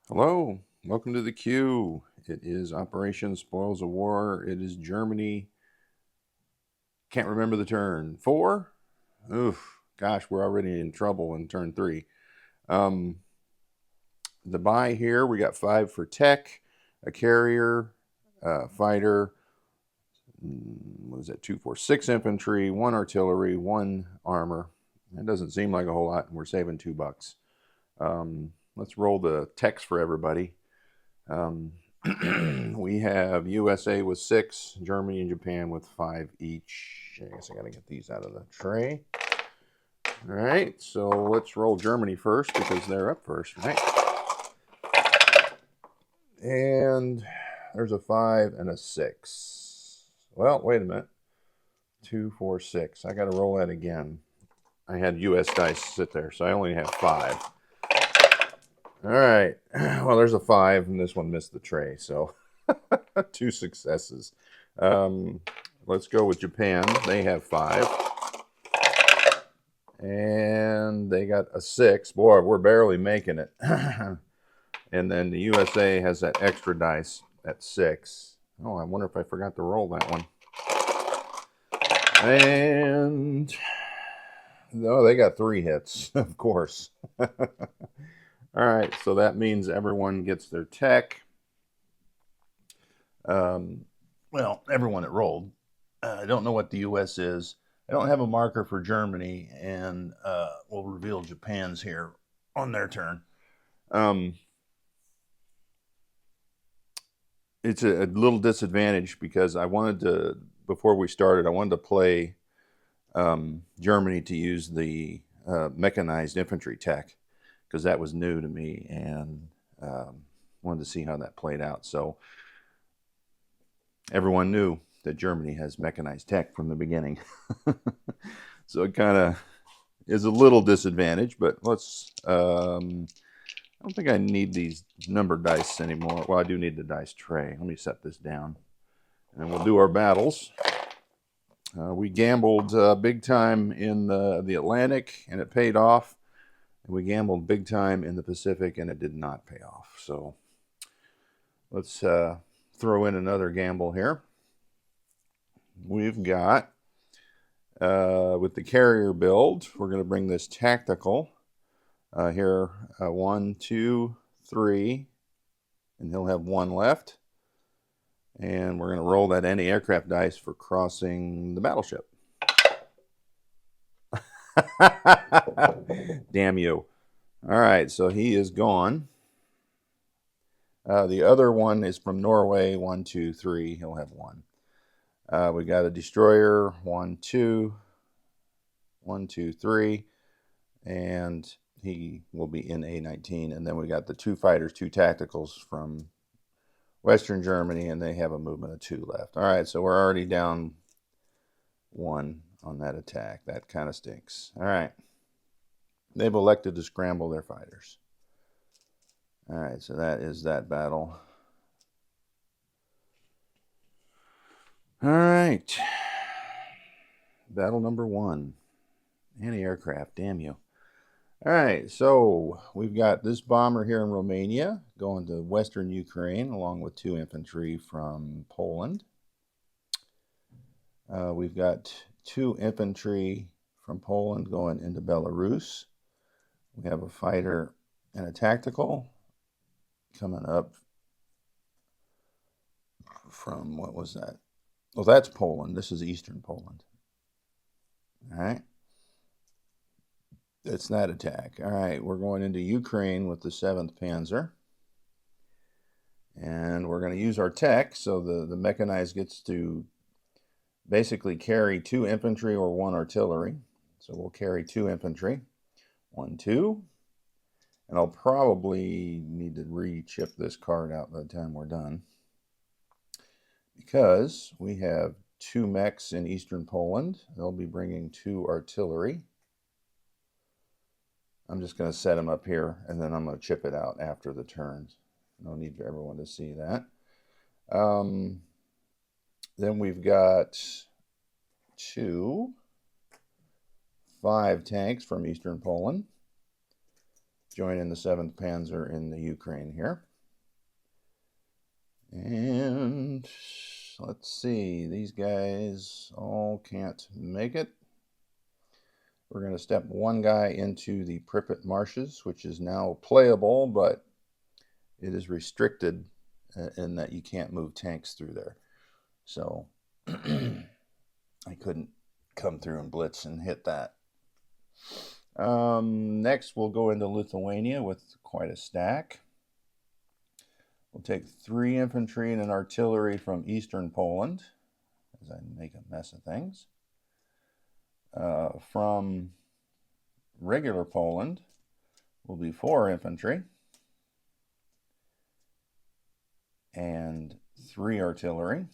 Hello, welcome to the queue. It is Operation Spoils of War. It is Germany. Can't remember the turn. Four? Oof, gosh, we're already in trouble in turn three. Um, the buy here, we got 5 for tech, a carrier, fighter, what is that, 2, 4, 6 infantry, 1 artillery, 1 armor. That doesn't seem like a whole lot, and we're saving $2. Let's roll the techs for everybody. We have USA with 6, Germany and Japan with 5 each. I guess I got to get these out of the tray. All right, so let's roll Germany first because they're up first, right? And there's a 5 and a 6. Well, wait a minute. 2, 4, 6. I got to roll that again. I had US dice sit there, so I only have 5. All right. Well, there's a 5, and this one missed the tray, so 2 successes. Let's go with Japan. They have 5. And they got a 6. Boy, we're barely making it. And then the USA has that extra dice at 6. Oh, I wonder if I forgot to roll that one. And no, they got 3 hits, of course. All right, so that means everyone gets their tech. Well, everyone that rolled. I don't know what the US is. I don't have a marker for Germany, and we'll reveal Japan's here on their turn. It's a little disadvantage because I wanted to, before we started, I wanted to play Germany to use the mechanized infantry tech because that was new to me, and wanted to see how that played out. So everyone knew that Germany has mechanized tech from the beginning. So it kind of is a little disadvantage, but let's. I don't think I need these numbered dice anymore. Well, I do need the dice tray. Let me set this down, and we'll do our battles. We gambled big time in the Atlantic, and it paid off. And we gambled big time in the Pacific, and it did not pay off. So let's throw in another gamble here. We've got, with the carrier build, we're going to bring this tactical here. 1, 2, 3, and he'll have 1 left. And we're going to roll that anti-aircraft dice for crossing the battleship. Damn you. All right, so he is gone. The other one is from Norway. 1, 2, 3. He'll have 1. We got a destroyer. 1, 2. 1, 2, 3. And he will be in A-19. And then we got the 2 fighters, 2 tacticals from Western Germany, and they have a movement of 2 left. All right, so we're already down 1 on that attack. That kind of stinks. All right. They've elected to scramble their fighters. All right, so that is that battle. All right. Battle number 1. Anti-aircraft, damn you. All right, so we've got this bomber here in Romania going to Western Ukraine along with 2 infantry from Poland. We've got 2 infantry from Poland going into Belarus. We have a fighter and a tactical coming up from, what was that? Well, that's Poland. This is Eastern Poland. All right. It's that attack. All right, we're going into Ukraine with the 7th Panzer. And we're going to use our tech, so the mechanized gets to basically carry 2 infantry or 1 artillery. So we'll carry 2 infantry. 1, 2. And I'll probably need to re-chip this card out by the time we're done, because we have 2 mechs in Eastern Poland. They'll be bringing 2 artillery. I'm just going to set them up here, and then I'm going to chip it out after the turns. No need for everyone to see that. Then we've got 2 5 tanks from Eastern Poland. joining the 7th Panzer in the Ukraine here. And let's see, these guys all can't make it. We're going to step one guy into the Pripyat Marshes, which is now playable, but it is restricted in that you can't move tanks through there. So I couldn't come through and blitz and hit that. Next, we'll go into Lithuania with quite a stack. We'll take 3 infantry and an artillery from eastern Poland, as I make a mess of things. From regular Poland will be 4 infantry and 3 artillery.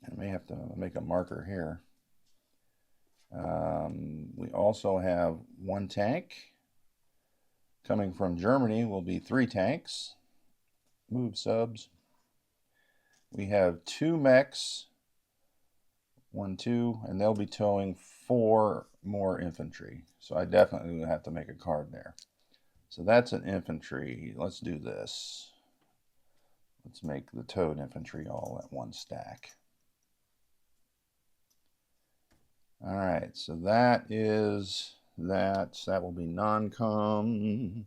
I may have to make a marker here. We also have 1 tank. Coming from Germany will be 3 tanks. Move subs. We have 2 mechs. 1, 2, and they'll be towing 4 more infantry. So I definitely will have to make a card there. So that's an infantry. Let's do this. Let's make the towed infantry all at 1 stack. All right, so that is that. That will be non-com.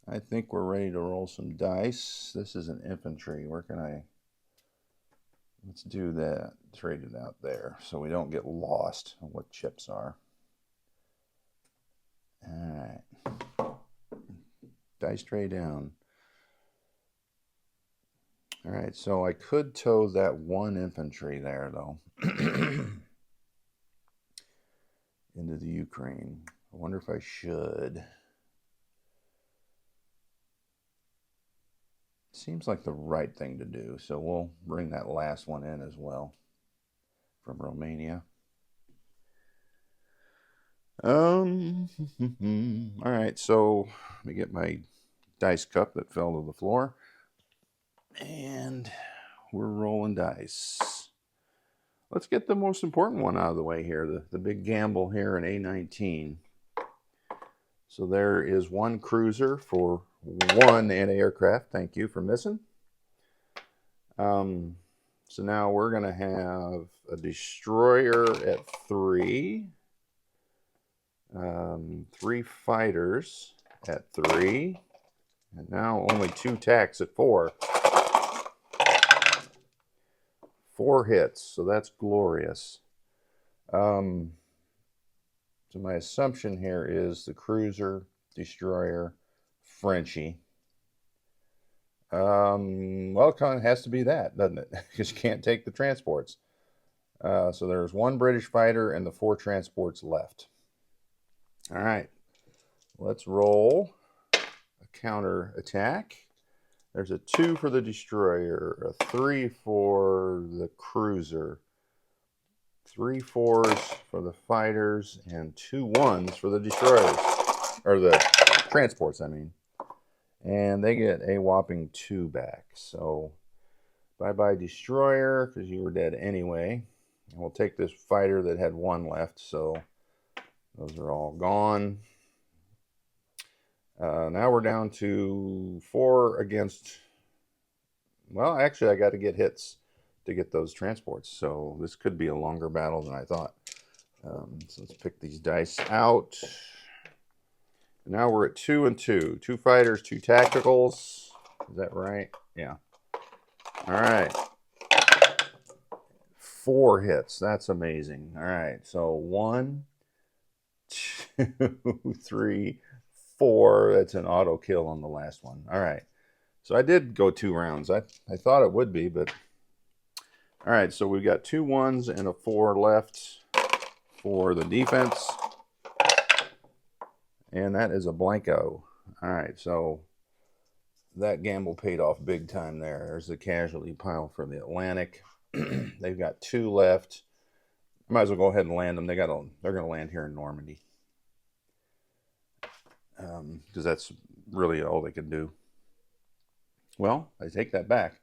I think we're ready to roll some dice. This is an infantry. Where can I... Let's do that. Trade it out there so we don't get lost on what chips are. All right. Dice tray down. All right, so I could tow that 1 infantry there, though. Into the Ukraine. I wonder if I should. Seems like the right thing to do, so we'll bring that last one in as well from Romania. All right, so let me get my dice cup that fell to the floor, and we're rolling dice. Let's get the most important one out of the way here, the big gamble here in A19. So there is 1 cruiser for 1 anti-aircraft. Thank you for missing. So now we're going to have a destroyer at 3. 3 fighters at 3. And now only 2 tacks at 4. 4 hits, so that's glorious. So my assumption here is the cruiser, destroyer, Frenchie. Well, it kind of has to be that, doesn't it? Because you can't take the transports. So there's 1 British fighter and the 4 transports left. All right, let's roll a counter attack. There's a 2 for the destroyer, a 3 for the cruiser, 3 4s for the fighters, and 2 1s for the destroyers, or the transports, I mean. And they get a whopping 2 back. So bye-bye destroyer, because you were dead anyway. And we'll take this fighter that had 1 left, so those are all gone. Now we're down to 4 against... Well, actually, I got to get hits to get those transports, so this could be a longer battle than I thought. So let's pick these dice out. Now we're at 2 and 2. 2 fighters, 2 tacticals. Is that right? Yeah. All right. 4 hits. That's amazing. All right. So 1, 2, 3, 4. That's an auto kill on the last one. All right. So I did go 2 rounds. I thought it would be, but... All right. So we've got 2 1s and a 4 left for the defense. And that is a blanco. All right, so that gamble paid off big time there. There's the casualty pile for the Atlantic. They've got 2 left. Might as well go ahead and land them. They're going to land here in Normandy. Because that's really all they can do. Well, I take that back.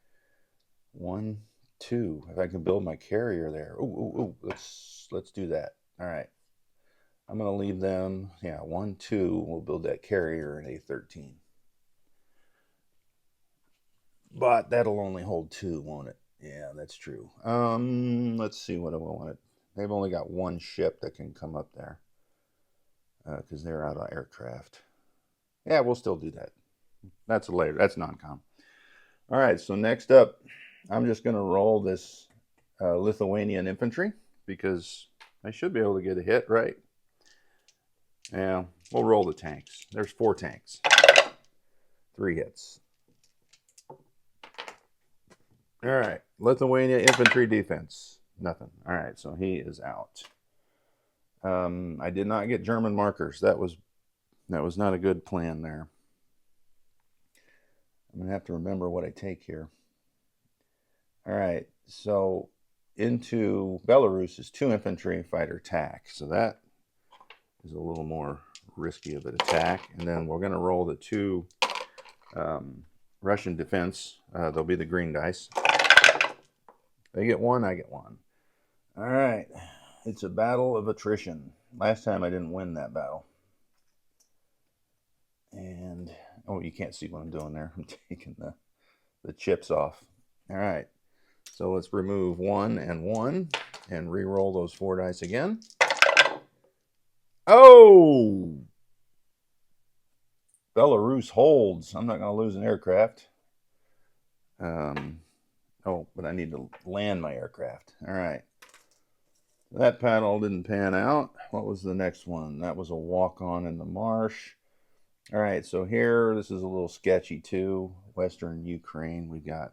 1, 2. If I can build my carrier there. Ooh. Let's do that. All right. I'm going to leave them, yeah, 1, 2. We'll build that carrier at A13. But that'll only hold 2, won't it? Yeah, that's true. Let's see what I want. They've only got 1 ship that can come up there because they're out of aircraft. Yeah, we'll still do that. That's later. That's non-com. All right, so next up, I'm just going to roll this Lithuanian infantry because I should be able to get a hit, right? Yeah, we'll roll the tanks. There's 4 tanks. 3 hits. All right, Lithuania infantry defense. Nothing. All right, so he is out. I did not get German markers. That was not a good plan there. I'm going to have to remember what I take here. All right, so into Belarus is 2 infantry fighter attack. So that is a little more risky of an attack. And then we're going to roll the 2 Russian defense. They'll be the green dice. They get 1, I get 1. All right, it's a battle of attrition. Last time I didn't win that battle. And, oh, you can't see what I'm doing there. I'm taking the chips off. All right, so let's remove 1 and 1 and re-roll those 4 dice again. Oh! Belarus holds. I'm not going to lose an aircraft. Oh, but I need to land my aircraft. All right. That paddle didn't pan out. What was the next one? That was a walk-on in the marsh. All right, so here, this is a little sketchy too. Western Ukraine, we got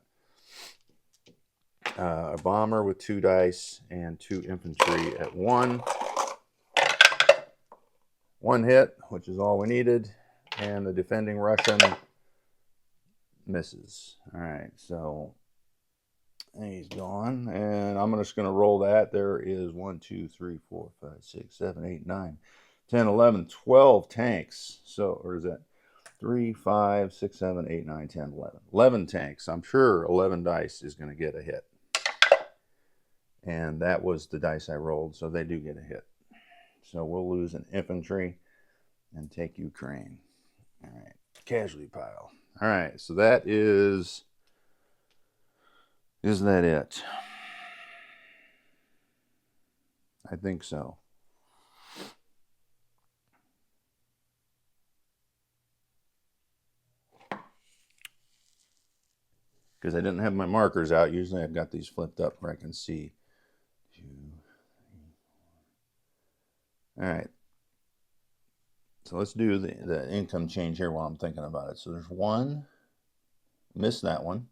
a bomber with 2 dice and 2 infantry at 1. 1 hit, which is all we needed, and the defending Russian misses. All right, so he's gone, and I'm just going to roll that. There is 1, 2, 3, 4, 5, 6, 7, 8, 9, 10, 11, 12 tanks. So, or is that 3, 5, 6, 7, 8, 9, 10, 11. 11 tanks. I'm sure 11 dice is going to get a hit. And that was the dice I rolled, so they do get a hit. So we'll lose an infantry and take Ukraine. All right, casualty pile. All right, so that is that it? I think so. Because I didn't have my markers out. Usually I've got these flipped up where I can see. 2, 3. All right. So let's do the income change here while I'm thinking about it. So there's 1, missed that one,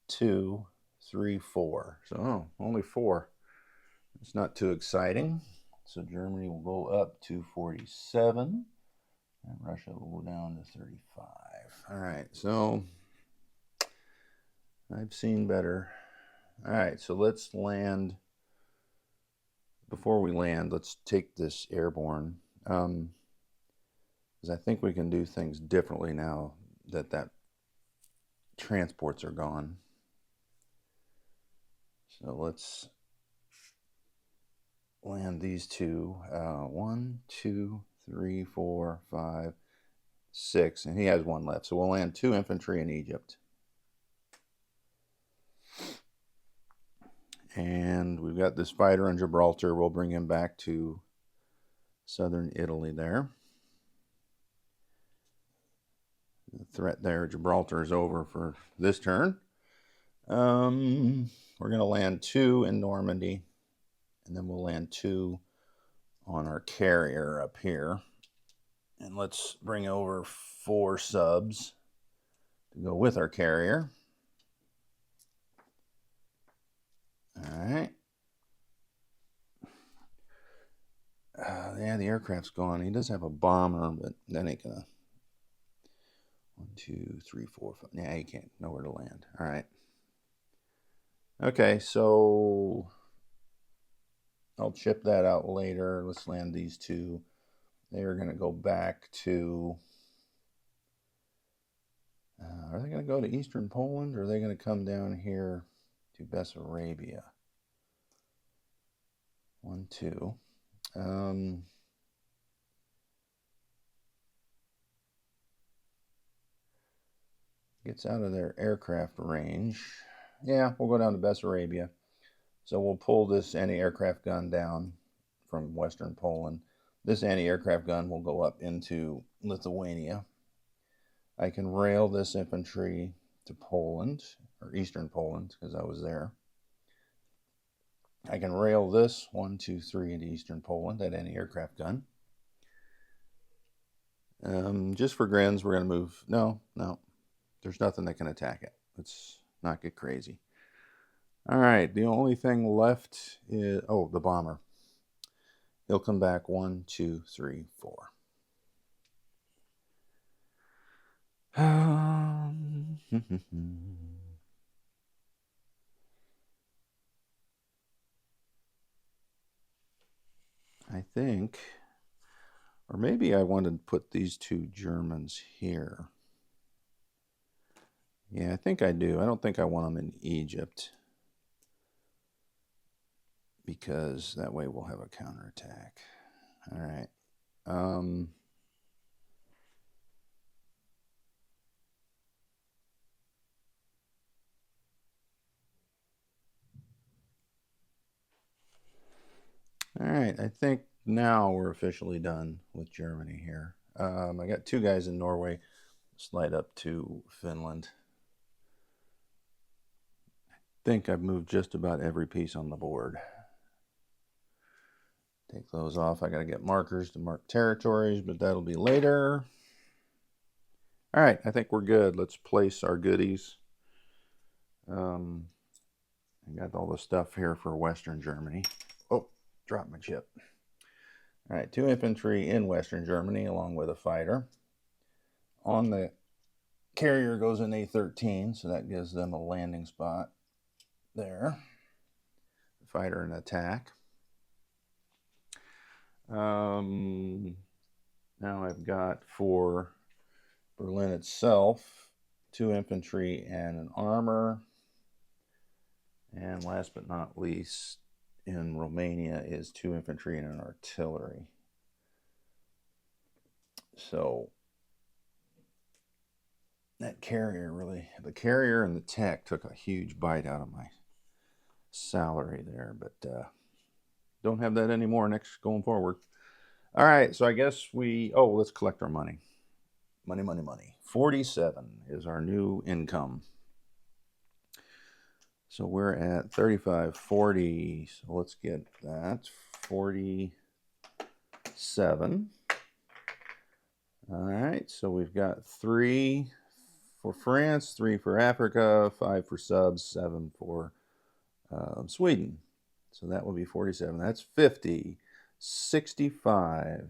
2, 3, 4. So only 4. It's not too exciting. So Germany will go up to 47, and Russia will go down to 35. All right, so I've seen better. All right, so let's land. Before we land, let's take this airborne. Because I think we can do things differently now that transports are gone. So let's land these 2. 1, 2, 3, 4, 5, 6, and he has 1 left. So we'll land 2 infantry in Egypt. And we've got this fighter in Gibraltar. We'll bring him back to southern Italy there. The threat there, Gibraltar, is over for this turn. We're going to land 2 in Normandy, and then we'll land 2 on our carrier up here. And let's bring over 4 subs to go with our carrier. All right. Yeah, the aircraft's gone. He does have a bomber, but that ain't gonna. 1, 2, 3, 4, 5. Yeah, he can't. Nowhere to land. All right. Okay, so I'll chip that out later. Let's land these 2. They are going to go back to. Are they going to go to Eastern Poland, or are they going to come down here to Bessarabia? 1, 2. gets out of their aircraft range. Yeah, we'll go down to Bessarabia. So we'll pull this anti-aircraft gun down from Western Poland. This anti-aircraft gun will go up into Lithuania. I can rail this infantry to Poland, or Eastern Poland, because I was there. I can rail this 1, 2, 3 into Eastern Poland, that anti-aircraft gun. Just for grins, we're going to move. No, there's nothing that can attack it. Let's not get crazy. All right, the only thing left is, oh, the bomber. He'll come back 1, 2, 3, 4. I think, or maybe I wanted to put these two Germans here. Yeah, I think I do. I don't think I want them in Egypt, because that way we'll have a counterattack. All right. All right, I think now we're officially done with Germany here. I got 2 guys in Norway. Slide up to Finland. I think I've moved just about every piece on the board. Take those off. I got to get markers to mark territories, but that'll be later. All right, I think we're good. Let's place our goodies. I got all the stuff here for Western Germany. Oh, dropped my chip. All right, 2 infantry in Western Germany along with a fighter. On the carrier goes an A-13, so that gives them a landing spot there. Fighter and attack. Now I've got for Berlin itself 2 infantry and an armor. And last but not least, in Romania is 2 infantry and an artillery. So that carrier really, the carrier and the tech took a huge bite out of my salary there, but don't have that anymore next going forward. All right, so I guess let's collect our money. Money. 47 is our new income. So we're at 35.40. So let's get that 47. All right, so we've got 3 for France, 3 for Africa, 5 for subs, 7 for Sweden. So that will be 47. That's 50. 65.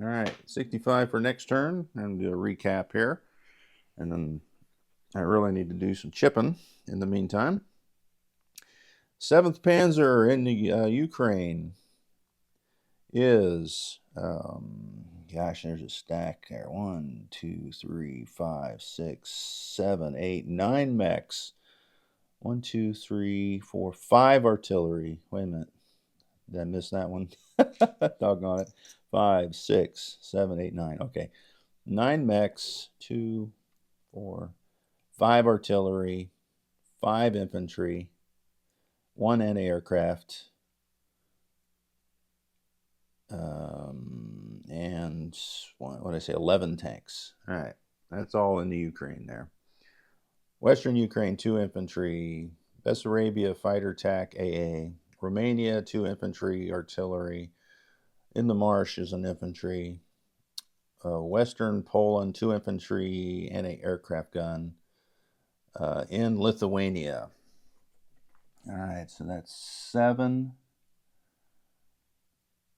All right, 65 for next turn. And do a recap here. And then I really need to do some chipping in the meantime. 7th Panzer in the Ukraine is, gosh, there's a stack there. 1, 2, 3, 5, 6, 7, 8, 9 mechs. 1, 2, 3, 4, 5 artillery. Wait a minute. Did I miss that one? Doggone it. 5, 6, 7, 8, 9. Okay. 9 mechs, 2, 4, 5 artillery, 5 infantry, 1 anti-aircraft, and what did I say? 11 tanks. All right. That's all in the Ukraine there. Western Ukraine, 2 infantry. Bessarabia, fighter TAC AA. Romania, 2 infantry, artillery. In the Marsh is an infantry. Western Poland, 2 infantry, anti-aircraft gun. In Lithuania. All right, so that's 7,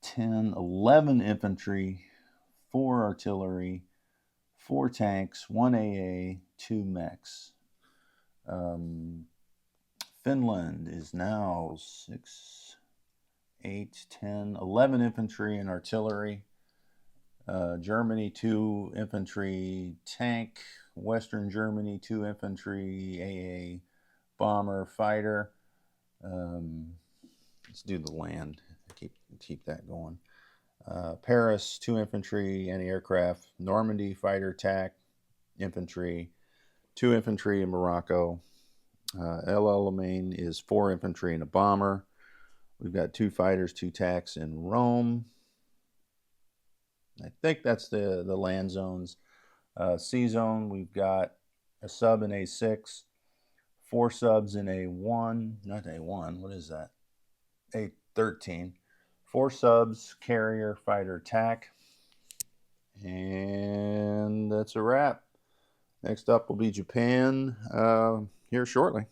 10, 11 infantry, 4 artillery, 4 tanks, 1 AA, 2 mechs. Finland is now 6, 8, 10, 11 infantry and artillery. Germany, 2 infantry, tank. Western Germany, 2 infantry, AA, bomber, fighter. Let's do the land. Keep that going. Paris, 2 infantry, anti-aircraft. Normandy, fighter, TAC, infantry. 2 infantry in Morocco. El Alamein is 4 infantry and a bomber. We've got 2 fighters, 2 tanks in Rome. I think that's the land zones. Sea zone, we've got a sub in A6, 4 subs in A1, not A1, what is that? A13. 4 subs, carrier, fighter, attack. And that's a wrap. Next up will be Japan here shortly.